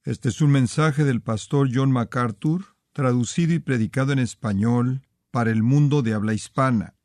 Este es un mensaje del pastor John MacArthur, traducido y predicado en español para el mundo de habla hispana.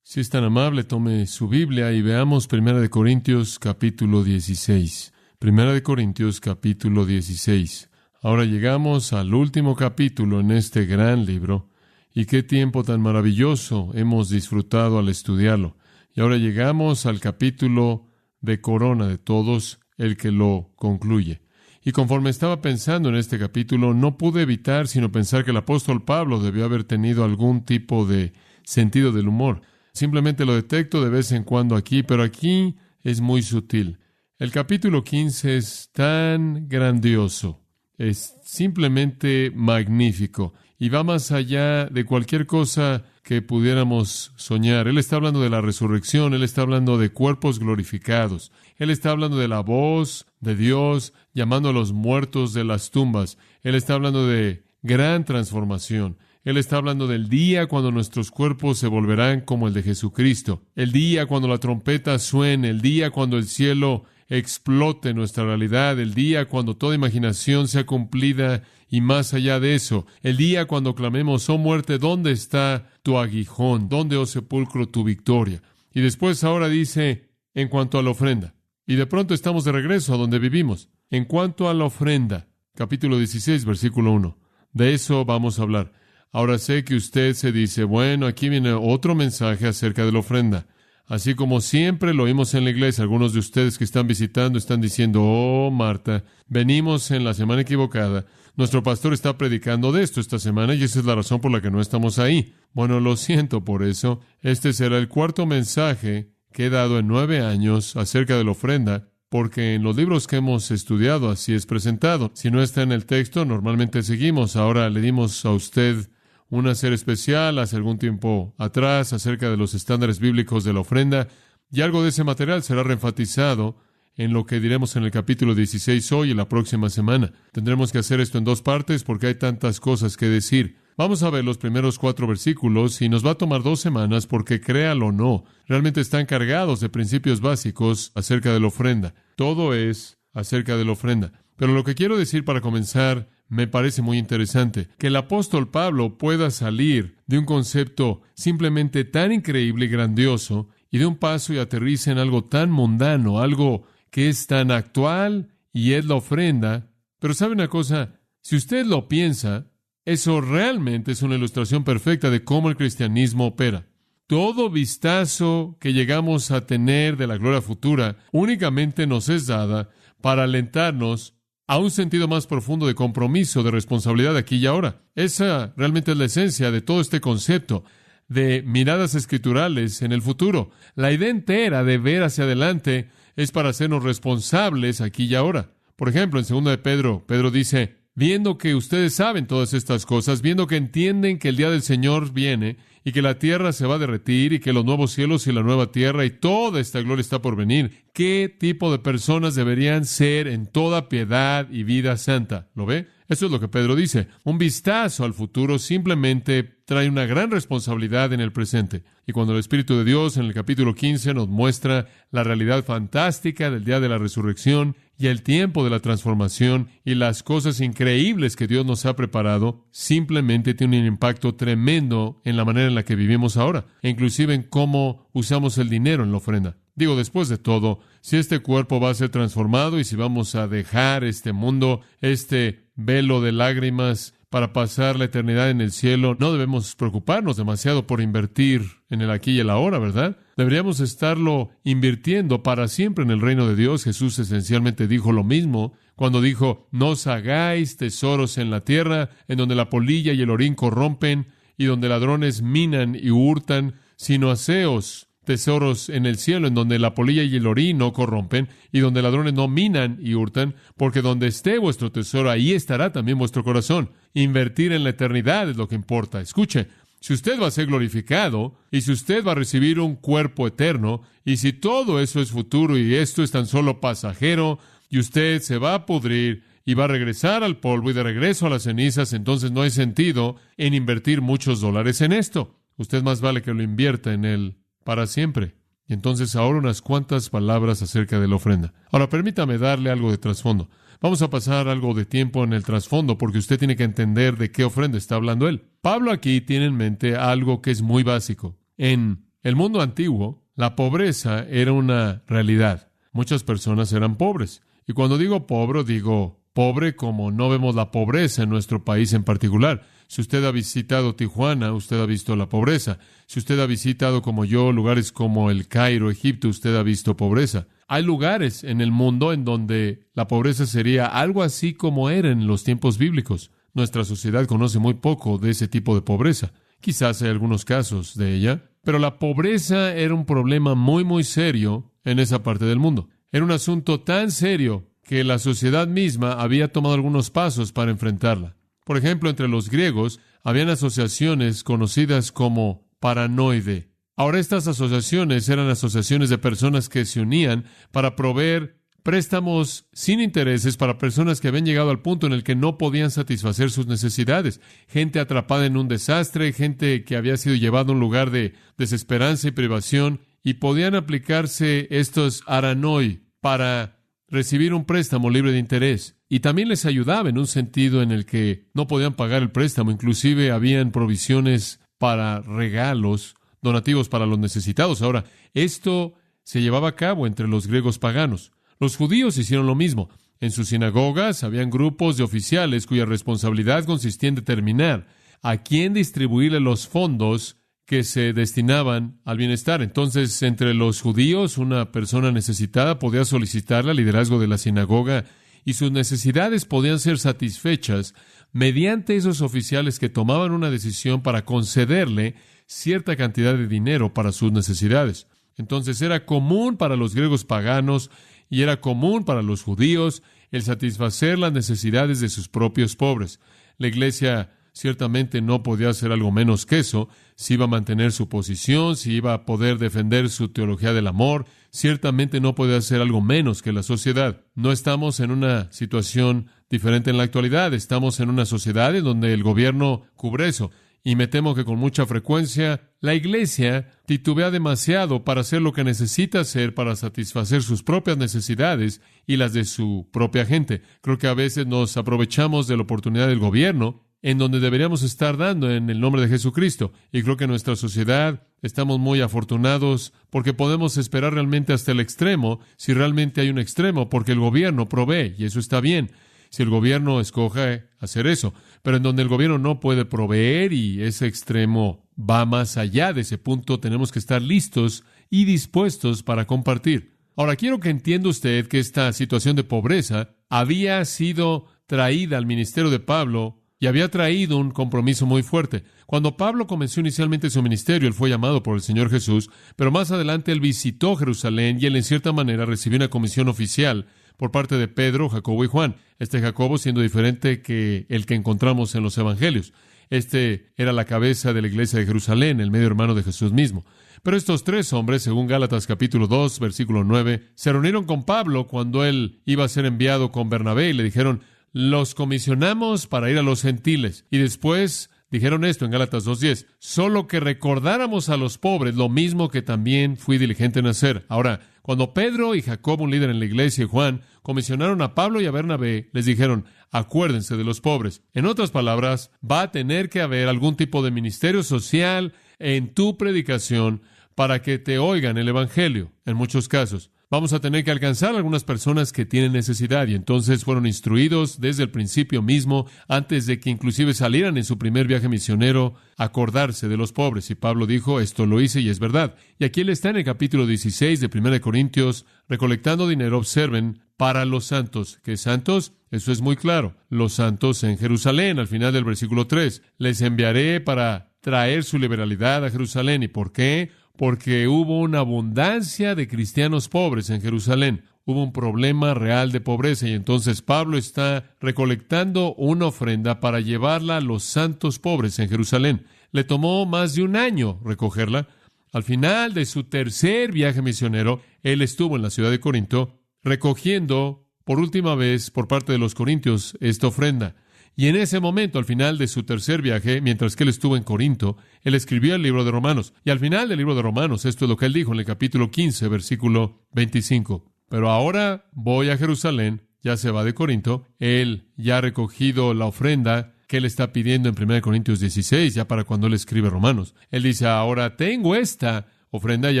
Si es tan amable, tome su Biblia y veamos 1 Corintios capítulo 16. 1 Corintios capítulo 16. Ahora llegamos al último capítulo en este gran libro, y qué tiempo tan maravilloso hemos disfrutado al estudiarlo. Y ahora llegamos al capítulo de corona de todos, el que lo concluye. Y conforme estaba pensando en este capítulo, no pude evitar sino pensar que el apóstol Pablo debió haber tenido algún tipo de sentido del humor. Simplemente lo detecto de vez en cuando aquí, pero aquí es muy sutil. El capítulo 15 es tan grandioso, es simplemente magnífico y va más allá de cualquier cosa que pudiéramos soñar. Él está hablando de la resurrección, Él está hablando de cuerpos glorificados, Él está hablando de la voz de Dios llamando a los muertos de las tumbas, Él está hablando de gran transformación. Él está hablando del día cuando nuestros cuerpos se volverán como el de Jesucristo, el día cuando la trompeta suene, el día cuando el cielo explote nuestra realidad, el día cuando toda imaginación sea cumplida y más allá de eso, el día cuando clamemos, oh muerte, ¿dónde está tu aguijón? ¿Dónde, oh sepulcro, tu victoria? Y después ahora dice, en cuanto a la ofrenda. Y de pronto estamos de regreso a donde vivimos. En cuanto a la ofrenda, capítulo 16, versículo 1. De eso vamos a hablar. Ahora sé que usted se dice, bueno, aquí viene otro mensaje acerca de la ofrenda. Así como siempre lo oímos en la iglesia, algunos de ustedes que están visitando están diciendo, oh, Marta, venimos en la semana equivocada. Nuestro pastor está predicando de esto esta semana y esa es la razón por la que no estamos ahí. Bueno, lo siento por eso. Este será el cuarto mensaje que he dado en 9 años acerca de la ofrenda, porque en los libros que hemos estudiado así es presentado. Si no está en el texto, normalmente seguimos. Ahora le dimos a usted una serie especial hace algún tiempo atrás acerca de los estándares bíblicos de la ofrenda, y algo de ese material será reenfatizado en lo que diremos en el capítulo 16 hoy y la próxima semana. Tendremos que hacer esto en 2 partes porque hay tantas cosas que decir. Vamos a ver los primeros 4 versículos y nos va a tomar 2 semanas porque, créalo o no, realmente están cargados de principios básicos acerca de la ofrenda. Todo es acerca de la ofrenda. Pero lo que quiero decir para comenzar me parece muy interesante, que el apóstol Pablo pueda salir de un concepto simplemente tan increíble y grandioso y de un paso y aterrice en algo tan mundano, algo que es tan actual y es la ofrenda. Pero ¿sabe una cosa? Si usted lo piensa, eso realmente es una ilustración perfecta de cómo el cristianismo opera. Todo vistazo que llegamos a tener de la gloria futura únicamente nos es dada para alentarnos a un sentido más profundo de compromiso, de responsabilidad aquí y ahora. Esa realmente es la esencia de todo este concepto de miradas escriturales en el futuro. La idea entera de ver hacia adelante es para hacernos responsables aquí y ahora. Por ejemplo, en 2 de Pedro, Pedro dice, viendo que ustedes saben todas estas cosas, viendo que entienden que el día del Señor viene y que la tierra se va a derretir y que los nuevos cielos y la nueva tierra y toda esta gloria está por venir, ¿qué tipo de personas deberían ser en toda piedad y vida santa? ¿Lo ve? Eso es lo que Pedro dice. Un vistazo al futuro simplemente trae una gran responsabilidad en el presente. Y cuando el Espíritu de Dios en el capítulo 15 nos muestra la realidad fantástica del día de la resurrección y el tiempo de la transformación y las cosas increíbles que Dios nos ha preparado, simplemente tiene un impacto tremendo en la manera en la que vivimos ahora, e inclusive en cómo usamos el dinero en la ofrenda. Digo, después de todo, si este cuerpo va a ser transformado y si vamos a dejar este mundo, este velo de lágrimas para pasar la eternidad en el cielo, no debemos preocuparnos demasiado por invertir en el aquí y el ahora, ¿verdad? Deberíamos estarlo invirtiendo para siempre en el reino de Dios. Jesús esencialmente dijo lo mismo cuando dijo, no os hagáis tesoros en la tierra, en donde la polilla y el orín corrompen, y donde ladrones minan y hurtan, sino haceos tesoros en el cielo, en donde la polilla y el orín no corrompen, y donde ladrones no minan y hurtan, porque donde esté vuestro tesoro, ahí estará también vuestro corazón. Invertir en la eternidad es lo que importa. Escuche, si usted va a ser glorificado, y si usted va a recibir un cuerpo eterno, y si todo eso es futuro y esto es tan solo pasajero, y usted se va a pudrir y va a regresar al polvo y de regreso a las cenizas, entonces no hay sentido en invertir muchos dólares en esto. Usted más vale que lo invierta en él para siempre. Y entonces ahora unas cuantas palabras acerca de la ofrenda. Ahora permítame darle algo de trasfondo. Vamos a pasar algo de tiempo en el trasfondo porque usted tiene que entender de qué ofrenda está hablando él. Pablo aquí tiene en mente algo que es muy básico. En el mundo antiguo, la pobreza era una realidad. Muchas personas eran pobres. Y cuando digo pobre como no vemos la pobreza en nuestro país en particular. Si usted ha visitado Tijuana, usted ha visto la pobreza. Si usted ha visitado, como yo, lugares como el Cairo, Egipto, usted ha visto pobreza. Hay lugares en el mundo en donde la pobreza sería algo así como era en los tiempos bíblicos. Nuestra sociedad conoce muy poco de ese tipo de pobreza. Quizás hay algunos casos de ella, pero la pobreza era un problema muy, muy serio en esa parte del mundo. Era un asunto tan serio que la sociedad misma había tomado algunos pasos para enfrentarla. Por ejemplo, entre los griegos habían asociaciones conocidas como paranoide. Ahora, estas asociaciones eran asociaciones de personas que se unían para proveer préstamos sin intereses para personas que habían llegado al punto en el que no podían satisfacer sus necesidades. Gente atrapada en un desastre, gente que había sido llevada a un lugar de desesperanza y privación, y podían aplicarse estos aranoi para recibir un préstamo libre de interés. Y también les ayudaba en un sentido en el que no podían pagar el préstamo. Inclusive habían provisiones para regalos, donativos para los necesitados. Ahora, esto se llevaba a cabo entre los griegos paganos. Los judíos hicieron lo mismo. En sus sinagogas habían grupos de oficiales cuya responsabilidad consistía en determinar a quién distribuirle los fondos que se destinaban al bienestar. Entonces, entre los judíos, una persona necesitada podía solicitar el liderazgo de la sinagoga y sus necesidades podían ser satisfechas mediante esos oficiales que tomaban una decisión para concederle cierta cantidad de dinero para sus necesidades. Entonces, era común para los griegos paganos y era común para los judíos el satisfacer las necesidades de sus propios pobres. La iglesia ciertamente no podía hacer algo menos que eso, si iba a mantener su posición, si iba a poder defender su teología del amor, ciertamente no podía hacer algo menos que la sociedad. No estamos en una situación diferente en la actualidad, estamos en una sociedad en donde el gobierno cubre eso. Y me temo que con mucha frecuencia la iglesia titubea demasiado para hacer lo que necesita hacer para satisfacer sus propias necesidades y las de su propia gente. Creo que a veces nos aprovechamos de la oportunidad del gobierno en donde deberíamos estar dando en el nombre de Jesucristo. Y creo que en nuestra sociedad estamos muy afortunados porque podemos esperar realmente hasta el extremo, si realmente hay un extremo, porque el gobierno provee, y eso está bien. Si el gobierno escoge hacer eso, pero en donde el gobierno no puede proveer y ese extremo va más allá de ese punto, tenemos que estar listos y dispuestos para compartir. Ahora, quiero que entienda usted que esta situación de pobreza había sido traída al ministerio de Pablo y había traído un compromiso muy fuerte. Cuando Pablo comenzó inicialmente su ministerio, él fue llamado por el Señor Jesús, pero más adelante él visitó Jerusalén y él en cierta manera recibió una comisión oficial por parte de Pedro, Jacobo y Juan. Este Jacobo siendo diferente que el que encontramos en los Evangelios. Este era la cabeza de la iglesia de Jerusalén, el medio hermano de Jesús mismo. Pero estos tres hombres, según Gálatas capítulo 2, versículo 9, se reunieron con Pablo cuando él iba a ser enviado con Bernabé y le dijeron: los comisionamos para ir a los gentiles. Y después dijeron esto en Gálatas 2:10, solo que recordáramos a los pobres lo mismo que también fui diligente en hacer. Ahora, cuando Pedro y Jacobo, un líder en la iglesia, y Juan comisionaron a Pablo y a Bernabé, les dijeron: acuérdense de los pobres. En otras palabras, va a tener que haber algún tipo de ministerio social en tu predicación para que te oigan el evangelio, en muchos casos. Vamos a tener que alcanzar a algunas personas que tienen necesidad, y entonces fueron instruidos desde el principio mismo, antes de que inclusive salieran en su primer viaje misionero, a acordarse de los pobres. Y Pablo dijo: esto lo hice y es verdad. Y aquí él está en el capítulo 16 de 1 Corintios, recolectando dinero, observen, para los santos. ¿Qué santos? Eso es muy claro. Los santos en Jerusalén, al final del versículo 3. Les enviaré para traer su liberalidad a Jerusalén. ¿Y por qué? Porque hubo una abundancia de cristianos pobres en Jerusalén. Hubo un problema real de pobreza y entonces Pablo está recolectando una ofrenda para llevarla a los santos pobres en Jerusalén. Le tomó más de un año recogerla. Al final de su tercer viaje misionero, él estuvo en la ciudad de Corinto recogiendo por última vez por parte de los corintios esta ofrenda. Y en ese momento, al final de su tercer viaje, mientras que él estuvo en Corinto, él escribió el libro de Romanos. Y al final del libro de Romanos, esto es lo que él dijo en el capítulo 15, versículo 25. Pero ahora voy a Jerusalén ya se va de Corinto, él ya ha recogido la ofrenda que él está pidiendo en 1 Corintios 16, ya para cuando él escribe Romanos. Él dice, ahora tengo esta ofrenda y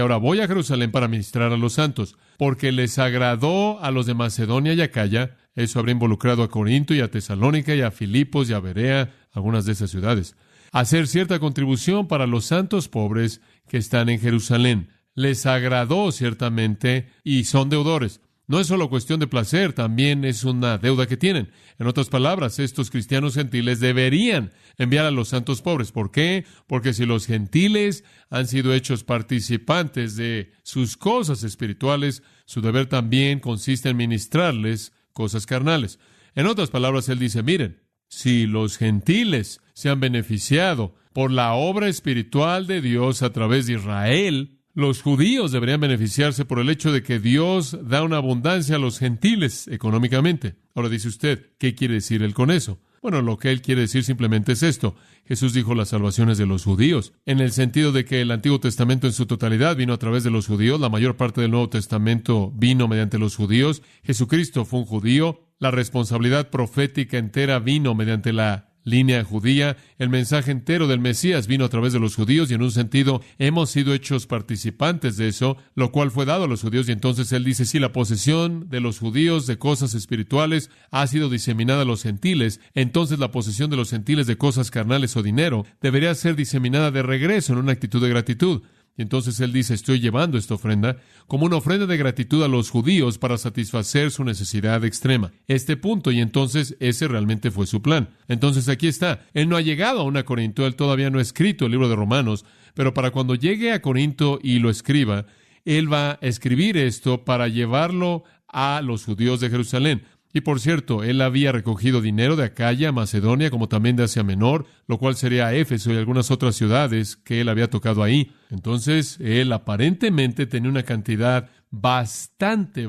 ahora voy a Jerusalén para ministrar a los santos, porque les agradó a los de Macedonia y Acaya. Eso habría involucrado a Corinto y a Tesalónica y a Filipos y a Berea, algunas de esas ciudades, hacer cierta contribución para los santos pobres que están en Jerusalén. Les agradó ciertamente y son deudores. No es solo cuestión de placer, también es una deuda que tienen. En otras palabras, estos cristianos gentiles deberían enviar a los santos pobres. ¿Por qué? Porque si los gentiles han sido hechos participantes de sus cosas espirituales, su deber también consiste en ministrarles cosas carnales. En otras palabras, él dice, miren, si los gentiles se han beneficiado por la obra espiritual de Dios a través de Israel, los judíos deberían beneficiarse por el hecho de que Dios da una abundancia a los gentiles económicamente. Ahora dice usted, ¿qué quiere decir él con eso? Bueno, lo que él quiere decir simplemente es esto. Jesús dijo las salvaciones de los judíos, en el sentido de que el Antiguo Testamento en su totalidad vino a través de los judíos, la mayor parte del Nuevo Testamento vino mediante los judíos, Jesucristo fue un judío, la responsabilidad profética entera vino mediante la línea judía, el mensaje entero del Mesías vino a través de los judíos y en un sentido hemos sido hechos participantes de eso, lo cual fue dado a los judíos. Y entonces él dice, si la posesión de los judíos de cosas espirituales ha sido diseminada a los gentiles, entonces la posesión de los gentiles de cosas carnales o dinero debería ser diseminada de regreso en una actitud de gratitud. Y entonces él dice, estoy llevando esta ofrenda como una ofrenda de gratitud a los judíos para satisfacer su necesidad extrema. Este punto, y entonces ese realmente fue su plan. Entonces aquí está. Él no ha llegado aún a Corinto, él todavía no ha escrito el libro de Romanos, pero para cuando llegue a Corinto y lo escriba, él va a escribir esto para llevarlo a los judíos de Jerusalén. Y por cierto, él había recogido dinero de Acaya, Macedonia, como también de Asia Menor, lo cual sería Éfeso y algunas otras ciudades que él había tocado ahí. Entonces, él aparentemente tenía una cantidad bastante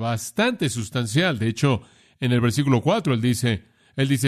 sustancial. De hecho, en el versículo 4 él dice,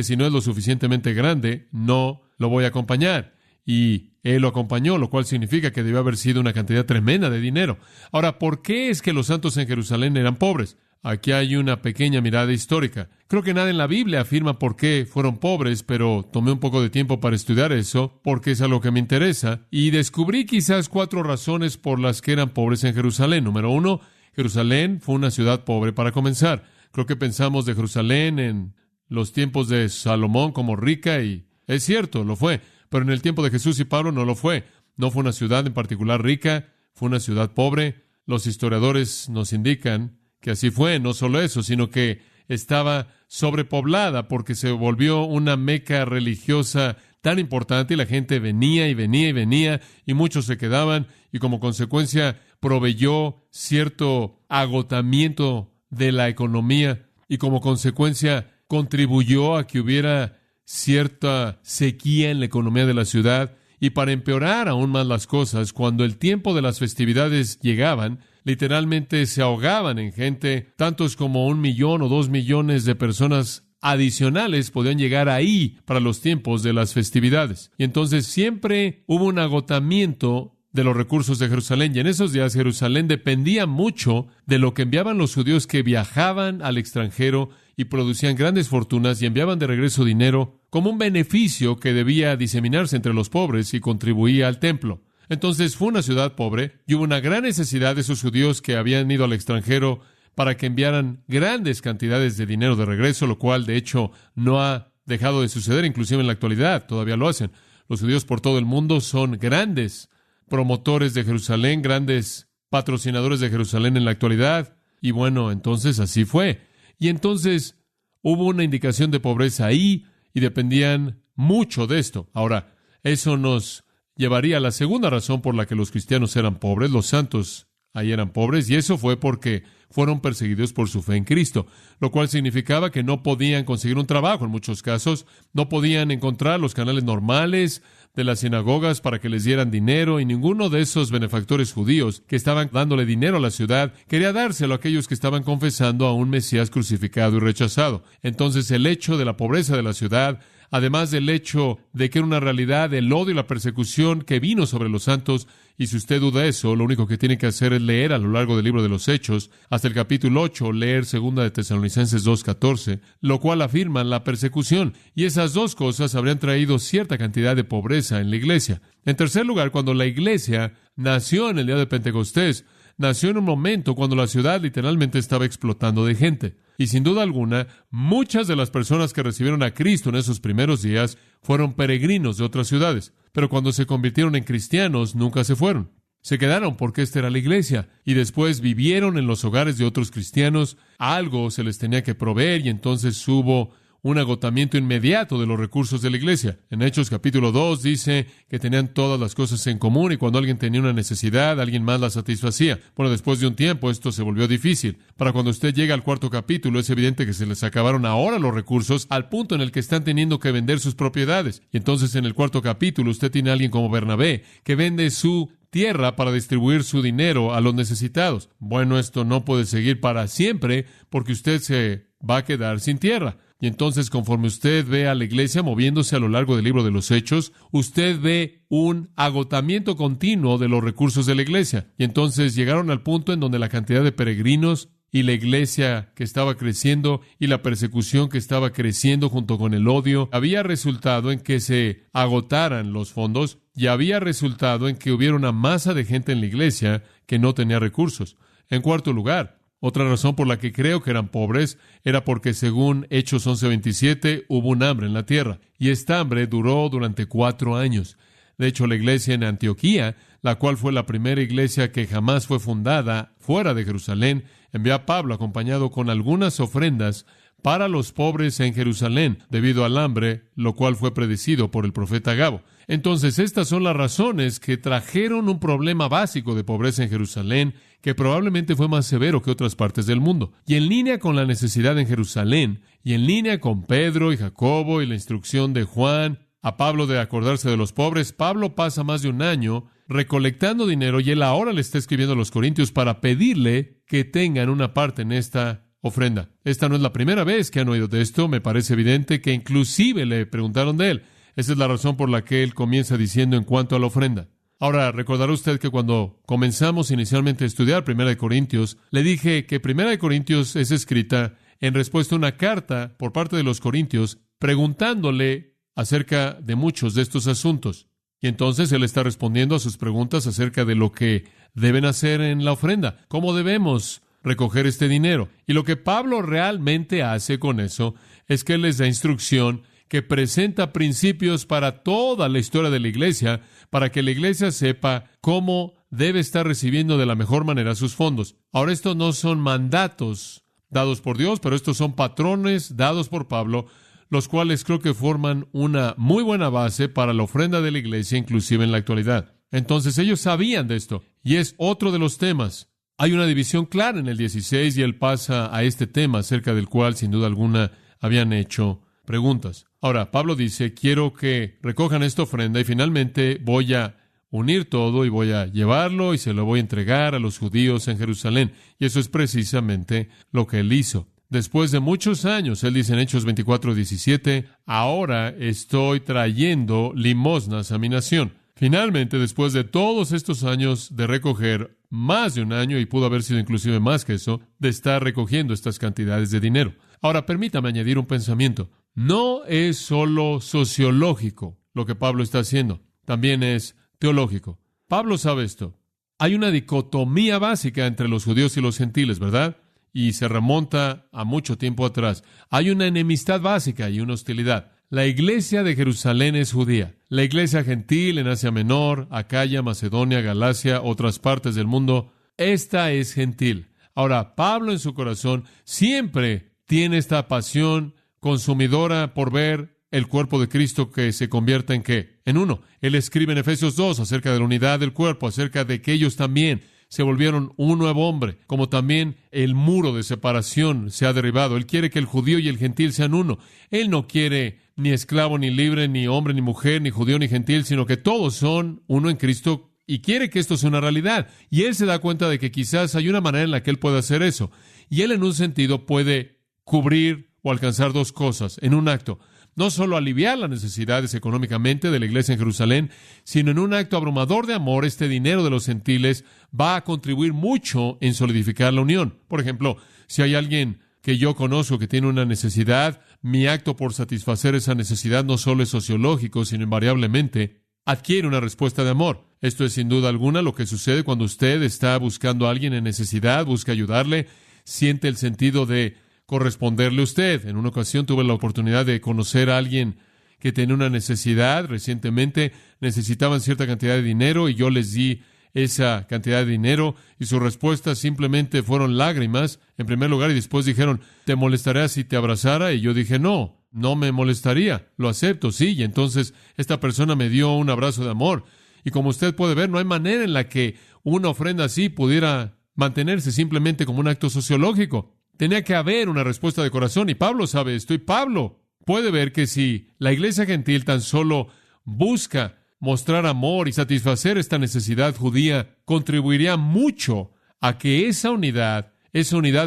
si no es lo suficientemente grande, no lo voy a acompañar. Y él lo acompañó, lo cual significa que debió haber sido una cantidad tremenda de dinero. Ahora, ¿por qué es que los santos en Jerusalén eran pobres? Aquí hay una pequeña mirada histórica. Creo que nada en la Biblia afirma por qué fueron pobres, pero tomé un poco de tiempo para estudiar eso, porque es algo que me interesa, y descubrí quizás 4 razones por las que eran pobres en Jerusalén. Número 1, Jerusalén fue una ciudad pobre para comenzar. Creo que pensamos de Jerusalén en los tiempos de Salomón como rica, y es cierto, lo fue, pero en el tiempo de Jesús y Pablo no lo fue. No fue una ciudad en particular rica, fue una ciudad pobre. Los historiadores nos indican que así fue, no solo eso, sino que estaba sobrepoblada porque se volvió una meca religiosa tan importante y la gente venía y muchos se quedaban y como consecuencia proveyó cierto agotamiento de la economía y como consecuencia contribuyó a que hubiera cierta sequía en la economía de la ciudad. Y para empeorar aún más las cosas, cuando el tiempo de las festividades llegaban, literalmente se ahogaban en gente, tantos como 1 millón o 2 millones de personas adicionales podían llegar ahí para los tiempos de las festividades. Y entonces siempre hubo un agotamiento de los recursos de Jerusalén. Y en esos días Jerusalén dependía mucho de lo que enviaban los judíos que viajaban al extranjero y producían grandes fortunas y enviaban de regreso dinero como un beneficio que debía diseminarse entre los pobres y contribuía al templo. Entonces fue una ciudad pobre y hubo una gran necesidad de esos judíos que habían ido al extranjero para que enviaran grandes cantidades de dinero de regreso, lo cual de hecho no ha dejado de suceder, inclusive en la actualidad, todavía lo hacen. Los judíos por todo el mundo son grandes promotores de Jerusalén, grandes patrocinadores de Jerusalén en la actualidad. Y bueno, entonces así fue. Y entonces hubo una indicación de pobreza ahí y dependían mucho de esto. Ahora, eso nos llevaría a la segunda razón por la que los cristianos eran pobres, los santos ahí eran pobres, y eso fue porque fueron perseguidos por su fe en Cristo, lo cual significaba que no podían conseguir un trabajo en muchos casos, no podían encontrar los canales normales de las sinagogas para que les dieran dinero, y ninguno de esos benefactores judíos que estaban dándole dinero a la ciudad quería dárselo a aquellos que estaban confesando a un Mesías crucificado y rechazado. Entonces el hecho de la pobreza de la ciudad además del hecho de que era una realidad el odio y la persecución que vino sobre los santos. Y si usted duda eso, lo único que tiene que hacer es leer a lo largo del libro de los Hechos, hasta el capítulo 8, leer 2 de Tesalonicenses 2:14, lo cual afirma la persecución. Y esas dos cosas habrían traído cierta cantidad de pobreza en la iglesia. En tercer lugar, cuando la iglesia nació en el día de Pentecostés, nació en un momento cuando la ciudad literalmente estaba explotando de gente. Y sin duda alguna, muchas de las personas que recibieron a Cristo en esos primeros días fueron peregrinos de otras ciudades. Pero cuando se convirtieron en cristianos, nunca se fueron. Se quedaron porque esta era la iglesia. Y después vivieron en los hogares de otros cristianos. Algo se les tenía que proveer y entonces hubo un agotamiento inmediato de los recursos de la iglesia. En Hechos capítulo 2 dice que tenían todas las cosas en común y cuando alguien tenía una necesidad, alguien más la satisfacía. Bueno, después de un tiempo esto se volvió difícil. Para cuando usted llega al cuarto capítulo, es evidente que se les acabaron ahora los recursos al punto en el que están teniendo que vender sus propiedades. Y entonces en el cuarto capítulo usted tiene a alguien como Bernabé que vende su tierra para distribuir su dinero a los necesitados. Bueno, esto no puede seguir para siempre porque usted se va a quedar sin tierra. Y entonces, conforme usted ve a la iglesia moviéndose a lo largo del libro de los Hechos, usted ve un agotamiento continuo de los recursos de la iglesia. Y entonces llegaron al punto en donde la cantidad de peregrinos y la iglesia que estaba creciendo y la persecución que estaba creciendo junto con el odio había resultado en que se agotaran los fondos y había resultado en que hubiera una masa de gente en la iglesia que no tenía recursos. En cuarto lugar, otra razón por la que creo que eran pobres era porque, según Hechos 11:27, hubo un hambre en la tierra. Y esta hambre duró durante 4 años. De hecho, la iglesia en Antioquía, la cual fue la primera iglesia que jamás fue fundada fuera de Jerusalén, envió a Pablo acompañado con algunas ofrendas para los pobres en Jerusalén, debido al hambre, lo cual fue predecido por el profeta Agabo. Entonces, estas son las razones que trajeron un problema básico de pobreza en Jerusalén, que probablemente fue más severo que otras partes del mundo. Y en línea con la necesidad en Jerusalén, y en línea con Pedro y Jacobo y la instrucción de Juan a Pablo de acordarse de los pobres, Pablo pasa más de un año recolectando dinero y él ahora le está escribiendo a los corintios para pedirle que tengan una parte en esta ofrenda. Esta no es la primera vez que han oído de esto. Me parece evidente que inclusive le preguntaron de él. Esa es la razón por la que él comienza diciendo en cuanto a la ofrenda. Ahora, recordará usted que cuando comenzamos inicialmente a estudiar 1 Corintios, le dije que 1 Corintios es escrita en respuesta a una carta por parte de los corintios preguntándole acerca de muchos de estos asuntos. Y entonces él está respondiendo a sus preguntas acerca de lo que deben hacer en la ofrenda, cómo debemos recoger este dinero. Y lo que Pablo realmente hace con eso es que él les da instrucción que presenta principios para toda la historia de la iglesia, para que la iglesia sepa cómo debe estar recibiendo de la mejor manera sus fondos. Ahora, estos no son mandatos dados por Dios, pero estos son patrones dados por Pablo, los cuales creo que forman una muy buena base para la ofrenda de la iglesia, inclusive en la actualidad. Entonces, ellos sabían de esto, y es otro de los temas. Hay una división clara en el 16, y él pasa a este tema, acerca del cual, sin duda alguna, habían hecho preguntas. Ahora, Pablo dice, quiero que recojan esta ofrenda y finalmente voy a unir todo y voy a llevarlo y se lo voy a entregar a los judíos en Jerusalén. Y eso es precisamente lo que él hizo. Después de muchos años, él dice en Hechos 24:17, ahora estoy trayendo limosnas a mi nación. Finalmente, después de todos estos años de recoger, más de un año, y pudo haber sido inclusive más que eso, de estar recogiendo estas cantidades de dinero. Ahora, permítame añadir un pensamiento. No es solo sociológico lo que Pablo está haciendo, también es teológico. Pablo sabe esto. Hay una dicotomía básica entre los judíos y los gentiles, ¿verdad? Y se remonta a mucho tiempo atrás. Hay una enemistad básica y una hostilidad. La iglesia de Jerusalén es judía. La iglesia gentil en Asia Menor, Acaya, Macedonia, Galacia, otras partes del mundo, esta es gentil. Ahora, Pablo en su corazón siempre tiene esta pasión consumidora por ver el cuerpo de Cristo que se convierta en ¿qué? En uno. Él escribe en Efesios 2 acerca de la unidad del cuerpo, acerca de que ellos también se volvieron un nuevo hombre, como también el muro de separación se ha derribado. Él quiere que el judío y el gentil sean uno. Él no quiere ni esclavo ni libre, ni hombre ni mujer, ni judío ni gentil, sino que todos son uno en Cristo y quiere que esto sea una realidad. Y él se da cuenta de que quizás hay una manera en la que él puede hacer eso. Y él en un sentido puede cubrir o alcanzar dos cosas en un acto. no solo aliviar las necesidades económicamente de la iglesia en Jerusalén, sino en un acto abrumador de amor, este dinero de los gentiles va a contribuir mucho en solidificar la unión. Por ejemplo, si hay alguien que yo conozco que tiene una necesidad, mi acto por satisfacer esa necesidad no solo es sociológico, sino invariablemente adquiere una respuesta de amor. Esto es sin duda alguna lo que sucede cuando usted está buscando a alguien en necesidad, busca ayudarle, siente el sentido de corresponderle a usted. En una ocasión tuve la oportunidad de conocer a alguien que tenía una necesidad. Recientemente necesitaban cierta cantidad de dinero y yo les di esa cantidad de dinero y sus respuestas simplemente fueron lágrimas, en primer lugar, y después dijeron, ¿te molestaría si te abrazara? Y yo dije, no me molestaría, lo acepto, sí. Y entonces esta persona me dio un abrazo de amor. Y como usted puede ver, no hay manera en la que una ofrenda así pudiera mantenerse simplemente como un acto sociológico. Tenía que haber una respuesta de corazón, y Pablo sabe esto, y Pablo puede ver que si la iglesia gentil tan solo busca mostrar amor y satisfacer esta necesidad judía, contribuiría mucho a que esa unidad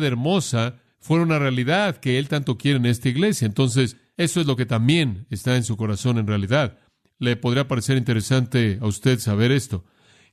hermosa, fuera una realidad que él tanto quiere en esta iglesia. Entonces, eso es lo que también está en su corazón en realidad. Le podría parecer interesante a usted saber esto,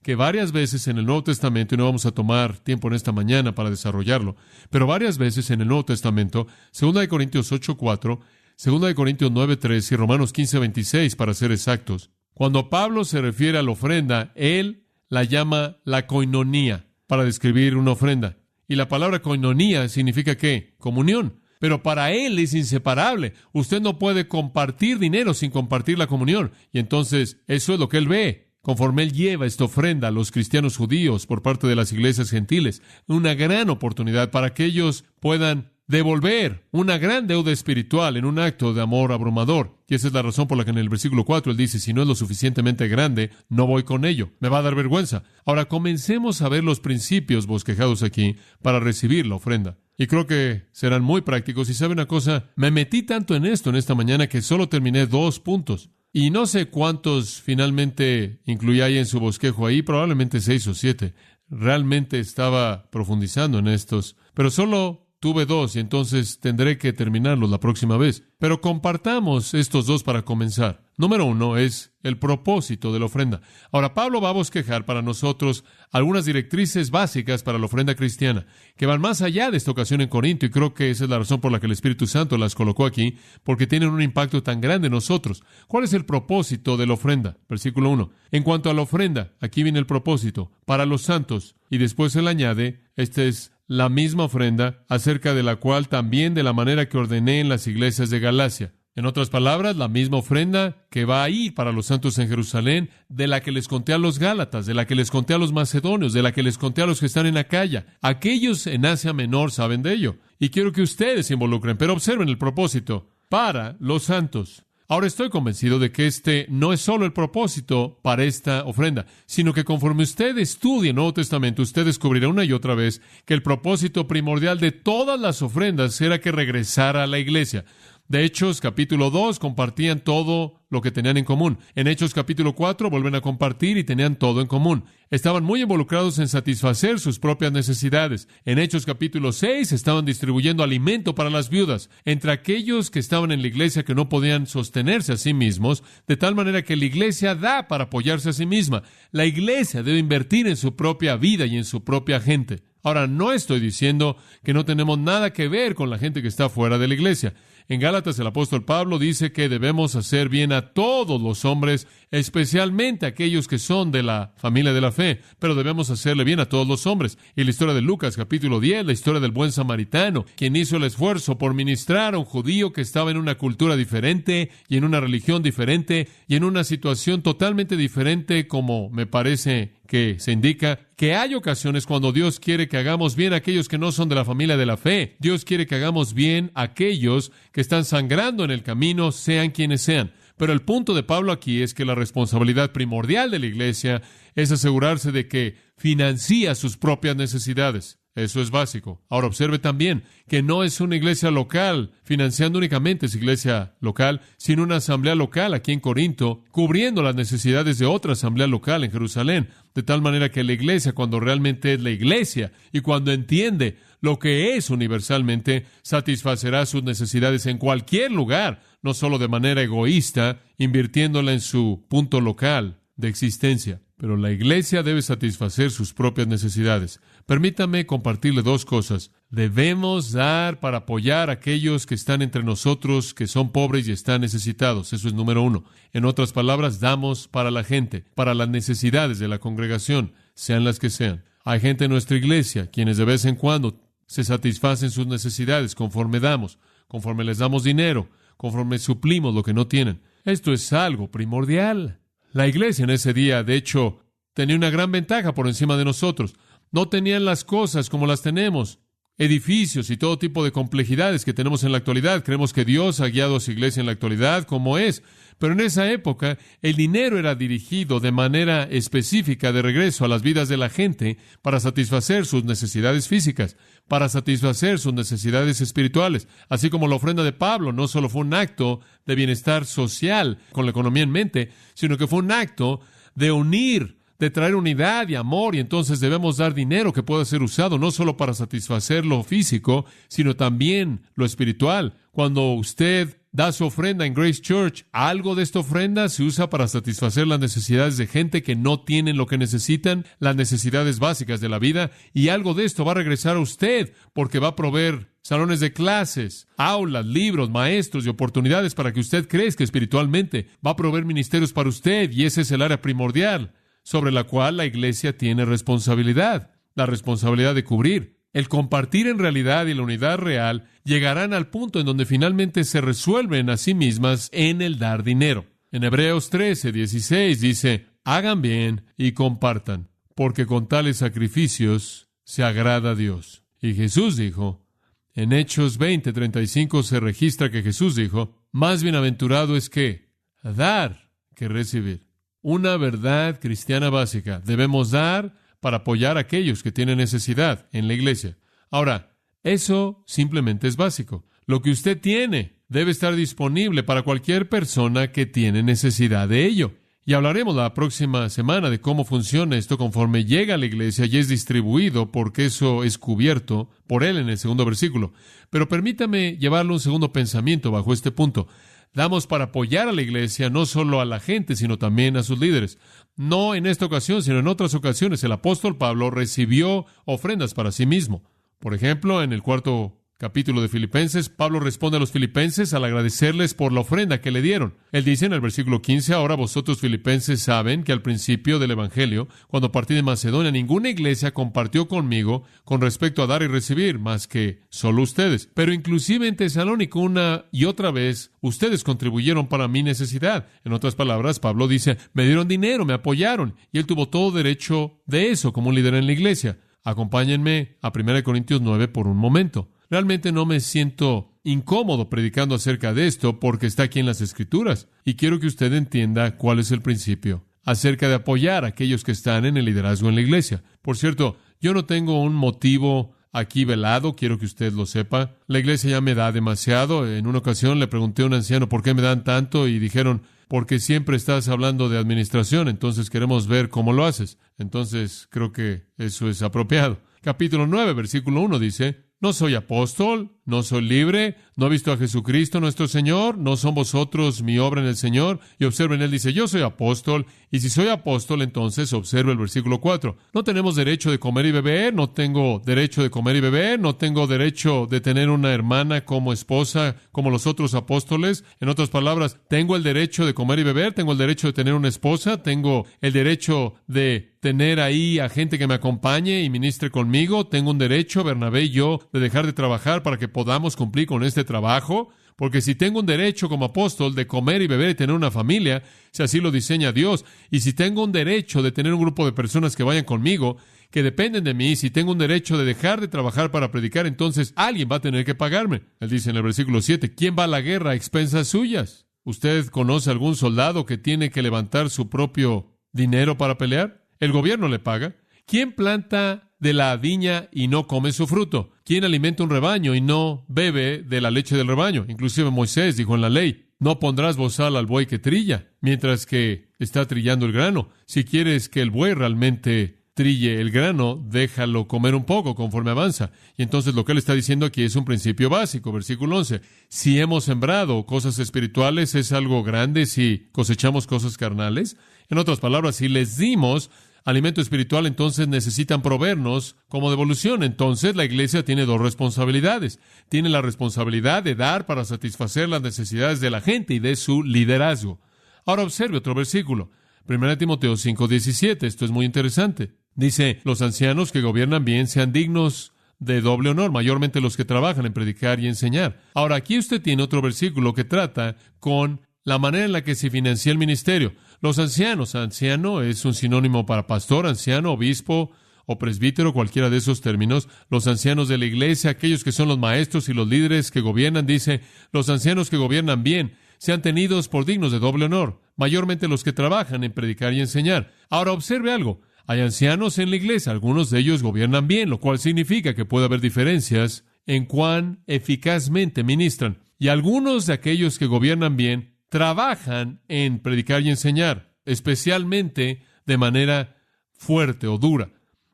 que varias veces en el Nuevo Testamento, y no vamos a tomar tiempo en esta mañana para desarrollarlo, pero varias veces en el Nuevo Testamento, 2 Corintios 8:4, 2 Corintios 9:3 y Romanos 15:26, para ser exactos, cuando Pablo se refiere a la ofrenda, él la llama la koinonía para describir una ofrenda. Y la palabra koinonía significa ¿qué? Comunión. Pero para él es inseparable. Usted no puede compartir dinero sin compartir la comunión. Y entonces eso es lo que él ve. Conforme él lleva esta ofrenda a los cristianos judíos por parte de las iglesias gentiles, una gran oportunidad para que ellos puedan devolver una gran deuda espiritual en un acto de amor abrumador. Y esa es la razón por la que en el versículo 4 él dice, si no es lo suficientemente grande, no voy con ello. Me va a dar vergüenza. Ahora comencemos a ver los principios bosquejados aquí para recibir la ofrenda. Y creo que serán muy prácticos. Y sabe una cosa, me metí tanto en esto en esta mañana que solo terminé 2 puntos. Y no sé cuántos finalmente incluí ahí en su bosquejo ahí, probablemente 6 o 7. Realmente estaba profundizando en estos, pero solo tuve 2 y entonces tendré que terminarlos la próxima vez. Pero compartamos estos 2 para comenzar. Número 1 es el propósito de la ofrenda. Ahora, Pablo va a bosquejar para nosotros algunas directrices básicas para la ofrenda cristiana, que van más allá de esta ocasión en Corinto, y creo que esa es la razón por la que el Espíritu Santo las colocó aquí, porque tienen un impacto tan grande en nosotros. ¿Cuál es el propósito de la ofrenda? Versículo 1. En cuanto a la ofrenda, aquí viene el propósito, para los santos. Y después él añade, esta es la misma ofrenda, acerca de la cual también de la manera que ordené en las iglesias de Galacia. En otras palabras, la misma ofrenda que va a ir para los santos en Jerusalén, de la que les conté a los Gálatas, de la que les conté a los macedonios, de la que les conté a los que están en Acaya. Aquellos en Asia Menor saben de ello. Y quiero que ustedes se involucren, pero observen el propósito. Para los santos. Ahora estoy convencido de que este no es solo el propósito para esta ofrenda, sino que conforme usted estudie el Nuevo Testamento, usted descubrirá una y otra vez que el propósito primordial de todas las ofrendas era que regresara a la iglesia. De Hechos, capítulo 2, compartían todo lo que tenían en común. En Hechos, capítulo 4, vuelven a compartir y tenían todo en común. Estaban muy involucrados en satisfacer sus propias necesidades. En Hechos, capítulo 6, estaban distribuyendo alimento para las viudas, entre aquellos que estaban en la iglesia que no podían sostenerse a sí mismos, de tal manera que la iglesia da para apoyarse a sí misma. La iglesia debe invertir en su propia vida y en su propia gente. Ahora, no estoy diciendo que no tenemos nada que ver con la gente que está fuera de la iglesia. En Gálatas, el apóstol Pablo dice que debemos hacer bien a todos los hombres, especialmente a aquellos que son de la familia de la fe, pero debemos hacerle bien a todos los hombres. Y la historia de Lucas, capítulo 10, la historia del buen samaritano, quien hizo el esfuerzo por ministrar a un judío que estaba en una cultura diferente y en una religión diferente y en una situación totalmente diferente, como me parece que se indica que hay ocasiones cuando Dios quiere que hagamos bien a aquellos que no son de la familia de la fe. Dios quiere que hagamos bien a aquellos que están sangrando en el camino, sean quienes sean. Pero el punto de Pablo aquí es que la responsabilidad primordial de la iglesia es asegurarse de que financia sus propias necesidades. Eso es básico. Ahora observe también que no es una iglesia local financiando únicamente esa iglesia local, sino una asamblea local aquí en Corinto, cubriendo las necesidades de otra asamblea local en Jerusalén. De tal manera que la iglesia, cuando realmente es la iglesia y cuando entiende lo que es universalmente, satisfacerá sus necesidades en cualquier lugar, no solo de manera egoísta, invirtiéndola en su punto local de existencia. Pero la iglesia debe satisfacer sus propias necesidades. Permítame compartirle dos cosas. Debemos dar para apoyar a aquellos que están entre nosotros, que son pobres y están necesitados. Eso es número uno. En otras palabras, damos para la gente, para las necesidades de la congregación, sean las que sean. Hay gente en nuestra iglesia, quienes de vez en cuando se satisfacen sus necesidades conforme damos, conforme les damos dinero, conforme suplimos lo que no tienen. Esto es algo primordial. La iglesia en ese día, de hecho, tenía una gran ventaja por encima de nosotros. No tenían las cosas como las tenemos, edificios y todo tipo de complejidades que tenemos en la actualidad. Creemos que Dios ha guiado a su iglesia en la actualidad como es. Pero en esa época, el dinero era dirigido de manera específica de regreso a las vidas de la gente para satisfacer sus necesidades físicas, para satisfacer sus necesidades espirituales. Así como la ofrenda de Pablo no solo fue un acto de bienestar social con la economía en mente, sino que fue un acto de unir, de traer unidad y amor, y entonces debemos dar dinero que pueda ser usado no solo para satisfacer lo físico, sino también lo espiritual. Cuando usted da su ofrenda en Grace Church, algo de esta ofrenda se usa para satisfacer las necesidades de gente que no tienen lo que necesitan, las necesidades básicas de la vida, y algo de esto va a regresar a usted, porque va a proveer salones de clases, aulas, libros, maestros y oportunidades para que usted crezca espiritualmente. Va a proveer ministerios para usted, y ese es el área primordial sobre la cual la iglesia tiene responsabilidad, la responsabilidad de cubrir. El compartir en realidad y la unidad real llegarán al punto en donde finalmente se resuelven a sí mismas en el dar dinero. En Hebreos 13:16 dice, hagan bien y compartan, porque con tales sacrificios se agrada a Dios. Y Jesús dijo, en Hechos 20:35 se registra que Jesús dijo, más bienaventurado es que dar que recibir. Una verdad cristiana básica. Debemos dar para apoyar a aquellos que tienen necesidad en la iglesia. Ahora, eso simplemente es básico. Lo que usted tiene debe estar disponible para cualquier persona que tiene necesidad de ello. Y hablaremos la próxima semana de cómo funciona esto conforme llega a la iglesia y es distribuido, porque eso es cubierto por él en el segundo versículo. Pero permítame llevarle un segundo pensamiento bajo este punto. Damos para apoyar a la iglesia, no solo a la gente, sino también a sus líderes. No en esta ocasión, sino en otras ocasiones, el apóstol Pablo recibió ofrendas para sí mismo. Por ejemplo, en el 4º capítulo de Filipenses, Pablo responde a los filipenses al agradecerles por la ofrenda que le dieron. Él dice en el versículo 15, ahora vosotros filipenses saben que al principio del Evangelio, cuando partí de Macedonia, ninguna iglesia compartió conmigo con respecto a dar y recibir, más que solo ustedes. Pero inclusive en Tesalónica, una y otra vez, ustedes contribuyeron para mi necesidad. En otras palabras, Pablo dice, me dieron dinero, me apoyaron, y él tuvo todo derecho de eso como un líder en la iglesia. Acompáñenme a 1 Corintios 9 por un momento. Realmente no me siento incómodo predicando acerca de esto porque está aquí en las Escrituras. Y quiero que usted entienda cuál es el principio acerca de apoyar a aquellos que están en el liderazgo en la iglesia. Por cierto, yo no tengo un motivo aquí velado, quiero que usted lo sepa. La iglesia ya me da demasiado. En una ocasión le pregunté a un anciano por qué me dan tanto y dijeron, porque siempre estás hablando de administración, entonces queremos ver cómo lo haces. Entonces creo que eso es apropiado. Capítulo 9, versículo 1 dice, no soy apóstol, no soy libre, no he visto a Jesucristo nuestro Señor, no son vosotros mi obra en el Señor. Y observen, él dice, yo soy apóstol, y si soy apóstol, entonces observe el versículo 4. No tenemos derecho de comer y beber, no tengo derecho de comer y beber, no tengo derecho de tener una hermana como esposa, como los otros apóstoles. En otras palabras, tengo el derecho de comer y beber, tengo el derecho de tener una esposa, tengo el derecho de tener ahí a gente que me acompañe y ministre conmigo, tengo un derecho, Bernabé y yo, de dejar de trabajar para que podamos cumplir con este trabajo, porque si tengo un derecho como apóstol de comer y beber y tener una familia, si así lo diseña Dios, y si tengo un derecho de tener un grupo de personas que vayan conmigo, que dependen de mí, si tengo un derecho de dejar de trabajar para predicar, entonces alguien va a tener que pagarme. Él dice en el versículo 7, ¿quién va a la guerra a expensas suyas? ¿Usted conoce algún soldado que tiene que levantar su propio dinero para pelear? ¿El gobierno le paga? ¿Quién planta de la viña y no come su fruto? ¿Quién alimenta un rebaño y no bebe de la leche del rebaño? Inclusive Moisés dijo en la ley, no pondrás bozal al buey que trilla, mientras que está trillando el grano. Si quieres que el buey realmente trille el grano, déjalo comer un poco conforme avanza. Y entonces lo que él está diciendo aquí es un principio básico. Versículo 11. Si hemos sembrado cosas espirituales, ¿es algo grande si cosechamos cosas carnales? En otras palabras, si les dimos alimento espiritual, entonces necesitan proveernos como devolución. Entonces la iglesia tiene dos responsabilidades. Tiene la responsabilidad de dar para satisfacer las necesidades de la gente y de su liderazgo. Ahora observe otro versículo. 1 Timoteo 5:17. Esto es muy interesante. Dice, los ancianos que gobiernan bien sean dignos de doble honor, mayormente los que trabajan en predicar y enseñar. Ahora, aquí usted tiene otro versículo que trata con la manera en la que se financia el ministerio. Los ancianos, anciano es un sinónimo para pastor, anciano, obispo o presbítero, cualquiera de esos términos. Los ancianos de la iglesia, aquellos que son los maestros y los líderes que gobiernan, dice, los ancianos que gobiernan bien sean tenidos por dignos de doble honor, mayormente los que trabajan en predicar y enseñar. Ahora observe algo. Hay ancianos en la iglesia, algunos de ellos gobiernan bien, lo cual significa que puede haber diferencias en cuán eficazmente ministran. Y algunos de aquellos que gobiernan bien trabajan en predicar y enseñar, especialmente de manera fuerte o dura.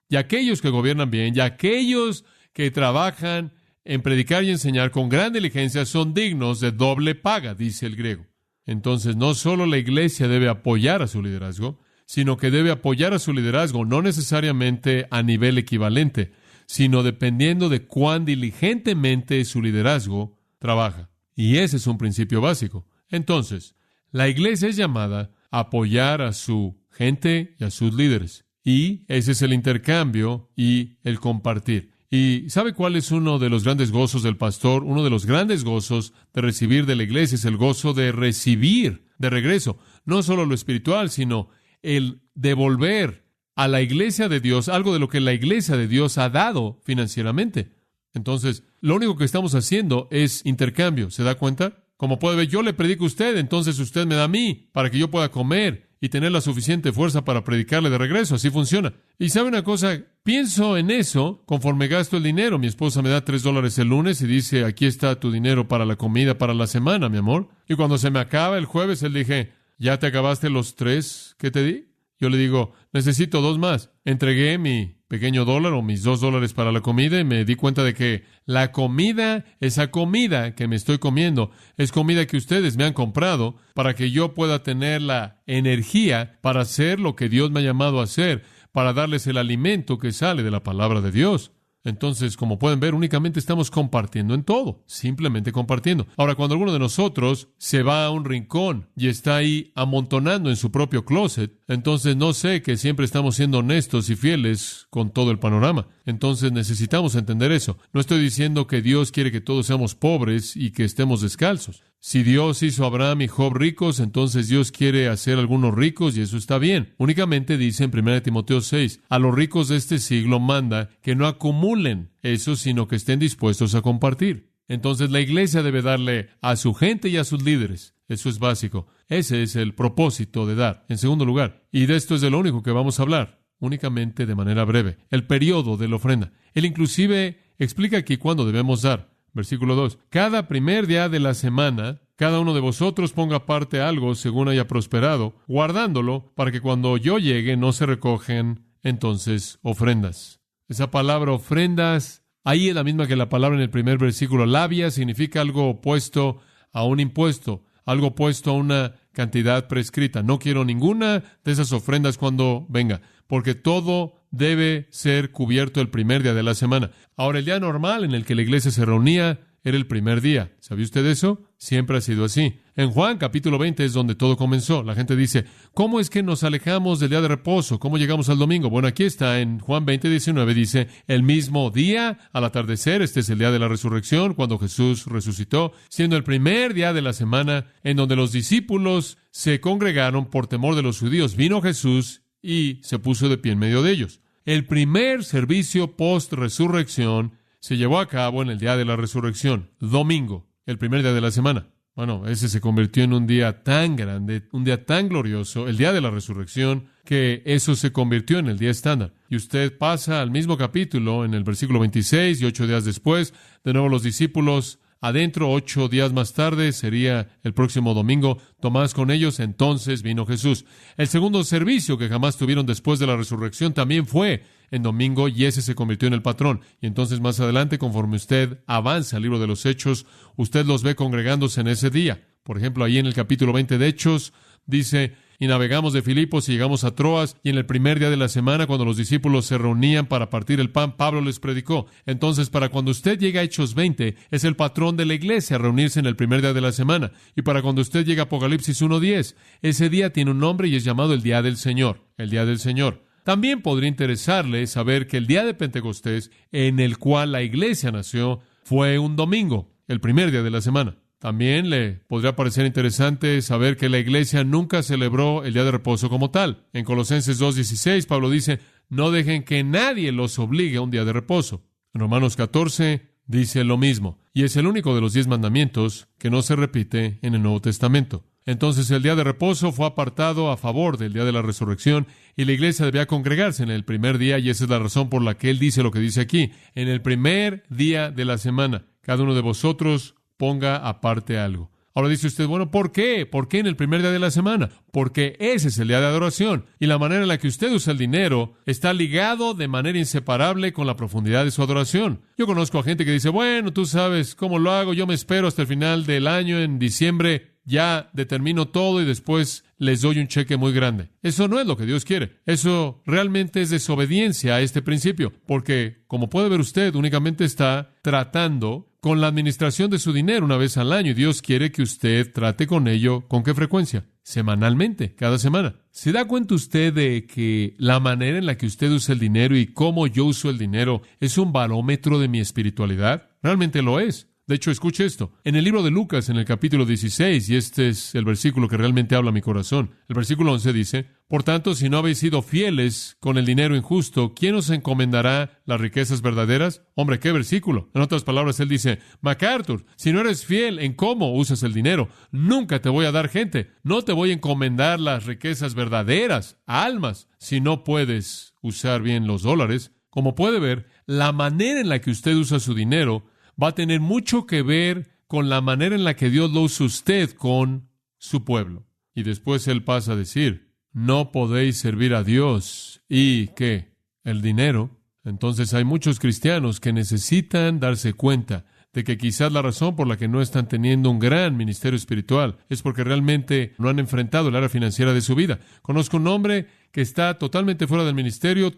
Y aquellos que gobiernan bien, y aquellos que trabajan en predicar y enseñar con gran diligencia son dignos de doble paga, dice el griego. Entonces, no solo la iglesia debe apoyar a su liderazgo, sino que debe apoyar a su liderazgo, no necesariamente a nivel equivalente, sino dependiendo de cuán diligentemente su liderazgo trabaja. Y ese es un principio básico. Entonces, la iglesia es llamada a apoyar a su gente y a sus líderes. Y ese es el intercambio y el compartir. ¿Y sabe cuál es uno de los grandes gozos del pastor? Uno de los grandes gozos de recibir de la iglesia es el gozo de recibir de regreso. No solo lo espiritual, sino el devolver a la iglesia de Dios algo de lo que la iglesia de Dios ha dado financieramente. Entonces, lo único que estamos haciendo es intercambio. ¿Se da cuenta? Como puede ver, yo le predico a usted, entonces usted me da a mí para que yo pueda comer y tener la suficiente fuerza para predicarle de regreso. Así funciona. Y ¿sabe una cosa? Pienso en eso conforme gasto el dinero. Mi esposa me da $3 el lunes y dice, aquí está tu dinero para la comida para la semana, mi amor. Y cuando se me acaba el jueves, él dije, ¿ya te acabaste los 3 que te di? Yo le digo, necesito 2 más. Entregué mi pequeño $1 o mis $2 para la comida y me di cuenta de que la comida, esa comida que me estoy comiendo, es comida que ustedes me han comprado para que yo pueda tener la energía para hacer lo que Dios me ha llamado a hacer, para darles el alimento que sale de la palabra de Dios. Entonces, como pueden ver, únicamente estamos compartiendo en todo, simplemente compartiendo. Ahora, cuando alguno de nosotros se va a un rincón y está ahí amontonando en su propio closet, entonces no sé que siempre estamos siendo honestos y fieles con todo el panorama. Entonces necesitamos entender eso. No estoy diciendo que Dios quiere que todos seamos pobres y que estemos descalzos. Si Dios hizo a Abraham y Job ricos, entonces Dios quiere hacer algunos ricos y eso está bien. Únicamente dice en 1 Timoteo 6, a los ricos de este siglo manda que no acumulen eso, sino que estén dispuestos a compartir. Entonces la iglesia debe darle a su gente y a sus líderes. Eso es básico. Ese es el propósito de dar. En segundo lugar, y de esto es de lo único que vamos a hablar, únicamente de manera breve, el periodo de la ofrenda. Él inclusive explica aquí cuándo debemos dar. Versículo 2. Cada primer día de la semana, cada uno de vosotros ponga aparte algo según haya prosperado, guardándolo para que cuando yo llegue no se recogen entonces ofrendas. Esa palabra ofrendas, ahí es la misma que la palabra en el primer versículo. Labia significa algo opuesto a un impuesto, algo opuesto a una cantidad prescrita. No quiero ninguna de esas ofrendas cuando venga, porque todo debe ser cubierto el primer día de la semana. Ahora, el día normal en el que la iglesia se reunía era el primer día. ¿Sabía usted eso? Siempre ha sido así. En Juan capítulo 20 es donde todo comenzó. La gente dice, ¿cómo es que nos alejamos del día de reposo? ¿Cómo llegamos al domingo? Bueno, aquí está, en Juan 20:19 dice, el mismo día, al atardecer, este es el día de la resurrección, cuando Jesús resucitó, siendo el primer día de la semana en donde los discípulos se congregaron por temor de los judíos. Vino Jesús y se puso de pie en medio de ellos. El primer servicio post-resurrección se llevó a cabo en el día de la resurrección, domingo, el primer día de la semana. Bueno, ese se convirtió en un día tan grande, un día tan glorioso, el día de la resurrección, que eso se convirtió en el día estándar. Y usted pasa al mismo capítulo, en el versículo 26, y 8 días después, de nuevo los discípulos adentro. 8 días más tarde, sería el próximo domingo, Tomás con ellos. Entonces vino Jesús. El segundo servicio que jamás tuvieron después de la resurrección también fue en domingo, y ese se convirtió en el patrón. Y entonces más adelante, conforme usted avanza al libro de los Hechos, usted los ve congregándose en ese día. Por ejemplo, ahí en el capítulo 20 de Hechos, dice: y navegamos de Filipos y llegamos a Troas, y en el primer día de la semana, cuando los discípulos se reunían para partir el pan, Pablo les predicó. Entonces, para cuando usted llega a Hechos 20, es el patrón de la iglesia reunirse en el primer día de la semana. Y para cuando usted llega a Apocalipsis 1:10, ese día tiene un nombre y es llamado el Día del Señor. El Día del Señor. También podría interesarle saber que el día de Pentecostés, en el cual la iglesia nació, fue un domingo, el primer día de la semana. También le podría parecer interesante saber que la iglesia nunca celebró el día de reposo como tal. En Colosenses 2:16, Pablo dice: no dejen que nadie los obligue a un día de reposo. En Romanos 14 dice lo mismo, y es el único de los 10 mandamientos que no se repite en el Nuevo Testamento. Entonces el día de reposo fue apartado a favor del día de la resurrección, y la iglesia debía congregarse en el primer día, y esa es la razón por la que él dice lo que dice aquí: en el primer día de la semana, cada uno de vosotros ponga aparte algo. Ahora dice usted: bueno, ¿por qué? ¿Por qué en el primer día de la semana? Porque ese es el día de adoración, y la manera en la que usted usa el dinero está ligado de manera inseparable con la profundidad de su adoración. Yo conozco a gente que dice: bueno, tú sabes cómo lo hago, yo me espero hasta el final del año, en diciembre, ya determino todo y después les doy un cheque muy grande. Eso no es lo que Dios quiere. Eso realmente es desobediencia a este principio, porque, como puede ver usted, únicamente está tratando con la administración de su dinero una vez al año, y Dios quiere que usted trate con ello. ¿Con qué frecuencia? Semanalmente, cada semana. ¿Se da cuenta usted de que la manera en la que usted usa el dinero y cómo yo uso el dinero es un barómetro de mi espiritualidad? Realmente lo es. De hecho, escuche esto. En el libro de Lucas, en el capítulo 16, y este es el versículo que realmente habla a mi corazón, el versículo 11 dice: por tanto, si no habéis sido fieles con el dinero injusto, ¿quién os encomendará las riquezas verdaderas? Hombre, qué versículo. En otras palabras, él dice: MacArthur, si no eres fiel en cómo usas el dinero, nunca te voy a dar gente. No te voy a encomendar las riquezas verdaderas, almas, si no puedes usar bien los dólares. Como puede ver, la manera en la que usted usa su dinero va a tener mucho que ver con la manera en la que Dios lo usa usted con su pueblo. Y después él pasa a decir: no podéis servir a Dios y ¿qué? El dinero. Entonces hay muchos cristianos que necesitan darse cuenta de que quizás la razón por la que no están teniendo un gran ministerio espiritual es porque realmente no han enfrentado el área financiera de su vida. Conozco un hombre que está totalmente fuera del ministerio,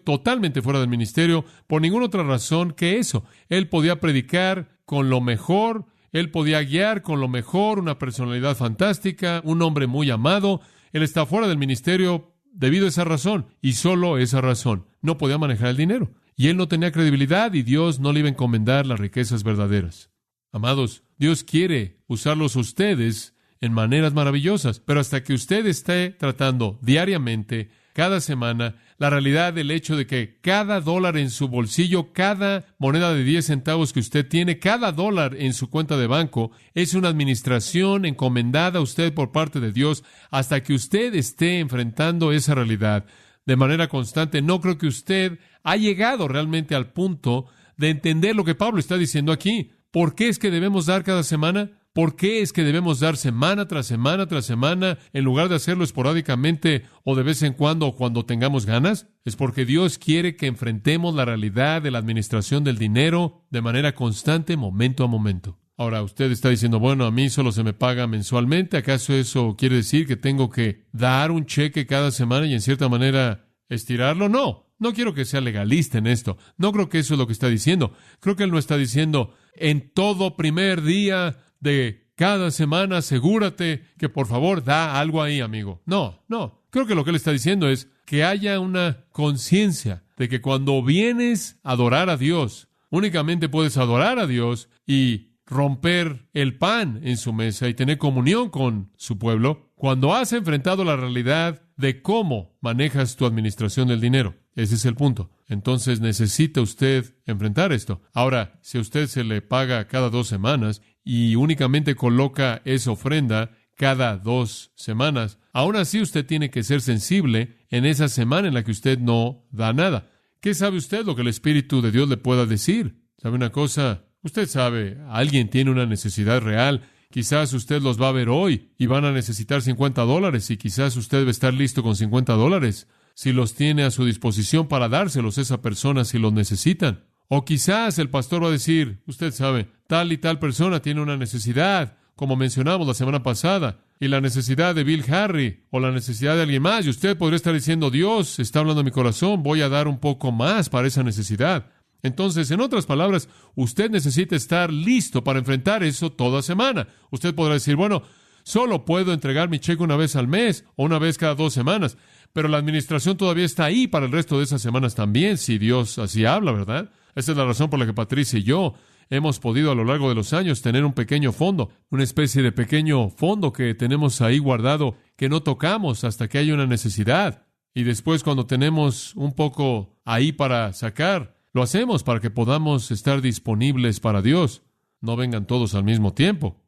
por ninguna otra razón que eso. Él podía predicar con lo mejor, él podía guiar con lo mejor, una personalidad fantástica, un hombre muy amado. Él está fuera del ministerio debido a esa razón, y solo esa razón. No podía manejar el dinero. Y él no tenía credibilidad, y Dios no le iba a encomendar las riquezas verdaderas. Amados, Dios quiere usarlos a ustedes en maneras maravillosas, pero hasta que usted esté tratando diariamente, cada semana, la realidad del hecho de que cada dólar en su bolsillo, cada moneda de 10 centavos que usted tiene, cada dólar en su cuenta de banco, es una administración encomendada a usted por parte de Dios, hasta que usted esté enfrentando esa realidad de manera constante. No creo que usted ha llegado realmente al punto de entender lo que Pablo está diciendo aquí. ¿Por qué es que debemos dar cada semana? ¿Por qué es que debemos dar semana tras semana tras semana en lugar de hacerlo esporádicamente o de vez en cuando o cuando tengamos ganas? Es porque Dios quiere que enfrentemos la realidad de la administración del dinero de manera constante, momento a momento. Ahora, usted está diciendo: bueno, a mí solo se me paga mensualmente. ¿Acaso eso quiere decir que tengo que dar un cheque cada semana y en cierta manera estirarlo? No quiero que sea legalista en esto. No creo que eso es lo que está diciendo. Creo que él no está diciendo: en todo primer día de cada semana, asegúrate que por favor da algo ahí, amigo. No. Creo que lo que él está diciendo es que haya una conciencia de que cuando vienes a adorar a Dios, únicamente puedes adorar a Dios y romper el pan en su mesa y tener comunión con su pueblo cuando has enfrentado la realidad de cómo manejas tu administración del dinero. Ese es el punto. Entonces necesita usted enfrentar esto. Ahora, si a usted se le paga cada 2 semanas y únicamente coloca esa ofrenda cada 2 semanas, aún así usted tiene que ser sensible en esa semana en la que usted no da nada. ¿Qué sabe usted lo que el Espíritu de Dios le pueda decir? ¿Sabe una cosa? Usted sabe, alguien tiene una necesidad real. Quizás usted los va a ver hoy y van a necesitar $50 y quizás usted debe estar listo con $50 si los tiene a su disposición para dárselos a esa persona si los necesitan. O quizás el pastor va a decir, usted sabe, tal y tal persona tiene una necesidad, como mencionamos la semana pasada, y la necesidad de Bill Harry o la necesidad de alguien más, y usted podría estar diciendo, Dios está hablando a mi corazón, voy a dar un poco más para esa necesidad. Entonces, en otras palabras, usted necesita estar listo para enfrentar eso toda semana. Usted podrá decir, bueno, solo puedo entregar mi cheque una vez al mes o una vez cada 2 semanas, pero la administración todavía está ahí para el resto de esas semanas también, si Dios así habla, ¿verdad? Esa es la razón por la que Patricia y yo hemos podido a lo largo de los años tener un pequeño fondo, una especie de pequeño fondo que tenemos ahí guardado, que no tocamos hasta que haya una necesidad. Y después, cuando tenemos un poco ahí para sacar, lo hacemos para que podamos estar disponibles para Dios. No vengan todos al mismo tiempo.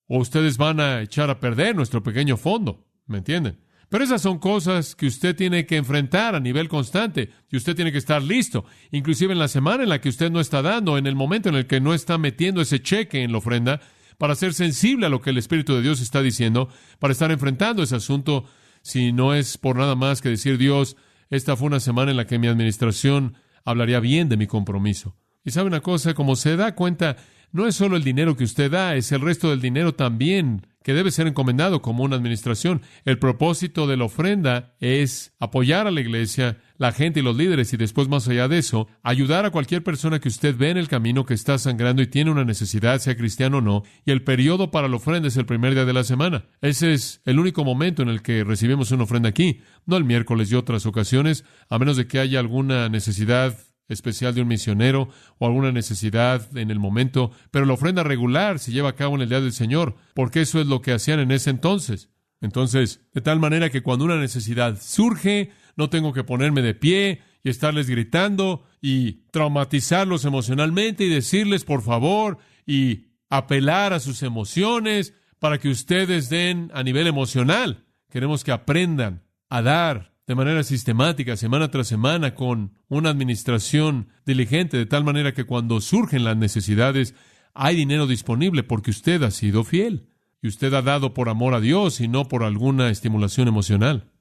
O ustedes van a echar a perder nuestro pequeño fondo. ¿Me entienden? Pero esas son cosas que usted tiene que enfrentar a nivel constante y usted tiene que estar listo, inclusive en la semana en la que usted no está dando, en el momento en el que no está metiendo ese cheque en la ofrenda, para ser sensible a lo que el Espíritu de Dios está diciendo, para estar enfrentando ese asunto, si no es por nada más que decir, Dios, esta fue una semana en la que mi administración hablaría bien de mi compromiso. Y sabe una cosa, como se da cuenta, no es solo el dinero que usted da, es el resto del dinero también que debe ser encomendado como una administración. El propósito de la ofrenda es apoyar a la iglesia, la gente y los líderes, y después, más allá de eso, ayudar a cualquier persona que usted ve en el camino que está sangrando y tiene una necesidad, sea cristiano o no, y el periodo para la ofrenda es el primer día de la semana. Ese es el único momento en el que recibimos una ofrenda aquí, no el miércoles y otras ocasiones, a menos de que haya alguna necesidad especial de un misionero o alguna necesidad en el momento, pero la ofrenda regular se lleva a cabo en el día del Señor, porque eso es lo que hacían en ese entonces. Entonces, de tal manera que cuando una necesidad surge, no tengo que ponerme de pie y estarles gritando y traumatizarlos emocionalmente y decirles por favor y apelar a sus emociones para que ustedes den a nivel emocional. Queremos que aprendan a dar de manera sistemática, semana tras semana, con una administración diligente, de tal manera que cuando surgen las necesidades, hay dinero disponible porque usted ha sido fiel. Y usted ha dado por amor a Dios y no por alguna estimulación emocional.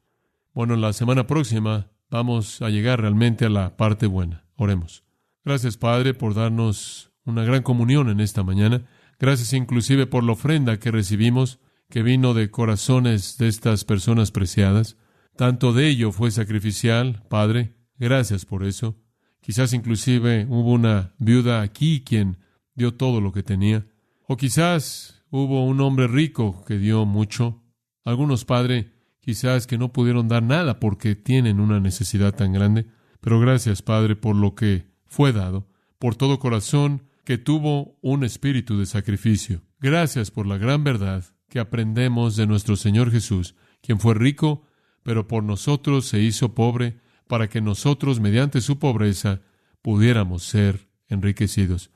Bueno, la semana próxima vamos a llegar realmente a la parte buena. Oremos. Gracias, Padre, por darnos una gran comunión en esta mañana. Gracias inclusive por la ofrenda que recibimos, que vino de corazones de estas personas preciadas. Tanto de ello fue sacrificial, Padre, gracias por eso. Quizás inclusive hubo una viuda aquí quien dio todo lo que tenía. O quizás hubo un hombre rico que dio mucho. Algunos, Padre, quizás que no pudieron dar nada porque tienen una necesidad tan grande. Pero gracias, Padre, por lo que fue dado, por todo corazón que tuvo un espíritu de sacrificio. Gracias por la gran verdad que aprendemos de nuestro Señor Jesús, quien fue rico, pero por nosotros se hizo pobre, para que nosotros, mediante su pobreza, pudiéramos ser enriquecidos.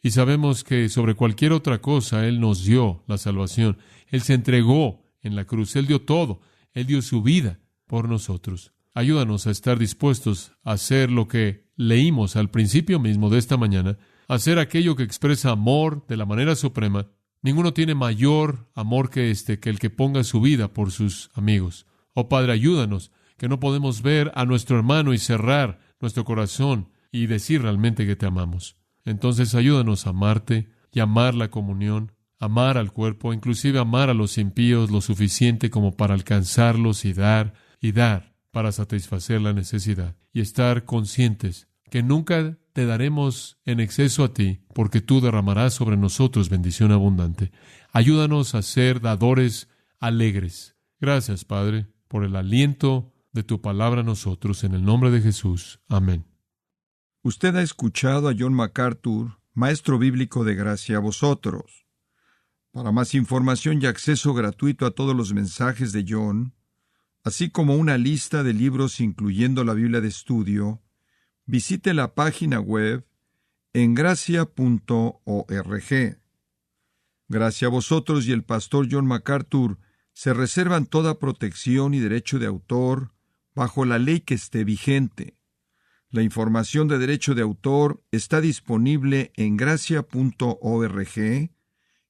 Y sabemos que sobre cualquier otra cosa Él nos dio la salvación. Él se entregó en la cruz, Él dio todo, Él dio su vida por nosotros. Ayúdanos a estar dispuestos a hacer lo que leímos al principio mismo de esta mañana, hacer aquello que expresa amor de la manera suprema. Ninguno tiene mayor amor que que el que ponga su vida por sus amigos. Oh Padre, ayúdanos, que no podemos ver a nuestro hermano y cerrar nuestro corazón y decir realmente que te amamos. Entonces ayúdanos a amarte y amar la comunión, amar al cuerpo, inclusive amar a los impíos lo suficiente como para alcanzarlos y dar para satisfacer la necesidad y estar conscientes que nunca te daremos en exceso a ti, porque tú derramarás sobre nosotros bendición abundante. Ayúdanos a ser dadores alegres. Gracias, Padre, por el aliento de tu palabra a nosotros, en el nombre de Jesús. Amén. Usted ha escuchado a John MacArthur, maestro bíblico de gracia a vosotros. Para más información y acceso gratuito a todos los mensajes de John, así como una lista de libros incluyendo la Biblia de estudio, visite la página web en gracia.org. Gracia a vosotros y el pastor John MacArthur se reservan toda protección y derecho de autor bajo la ley que esté vigente. La información de derecho de autor está disponible en gracia.org,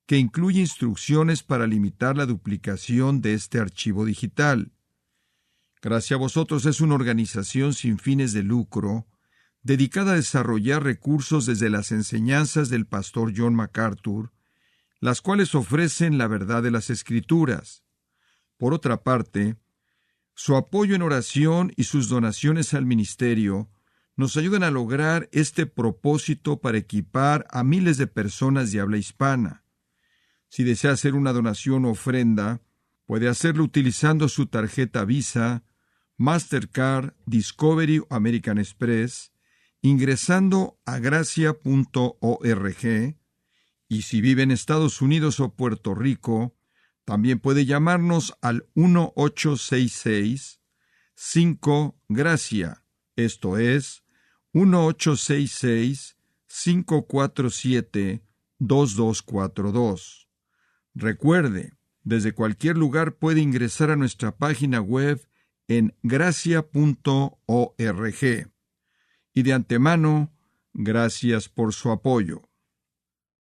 que incluye instrucciones para limitar la duplicación de este archivo digital. Gracia a Vosotros es una organización sin fines de lucro, dedicada a desarrollar recursos desde las enseñanzas del pastor John MacArthur, las cuales ofrecen la verdad de las Escrituras. Por otra parte, su apoyo en oración y sus donaciones al ministerio nos ayudan a lograr este propósito para equipar a miles de personas de habla hispana. Si desea hacer una donación o ofrenda, puede hacerlo utilizando su tarjeta Visa, Mastercard, Discovery o American Express, ingresando a gracia.org, y si vive en Estados Unidos o Puerto Rico, también puede llamarnos al 1-866-5-GRACIA, esto es, 1-866-547-2242. Recuerde, desde cualquier lugar puede ingresar a nuestra página web en gracia.org. Y de antemano, gracias por su apoyo.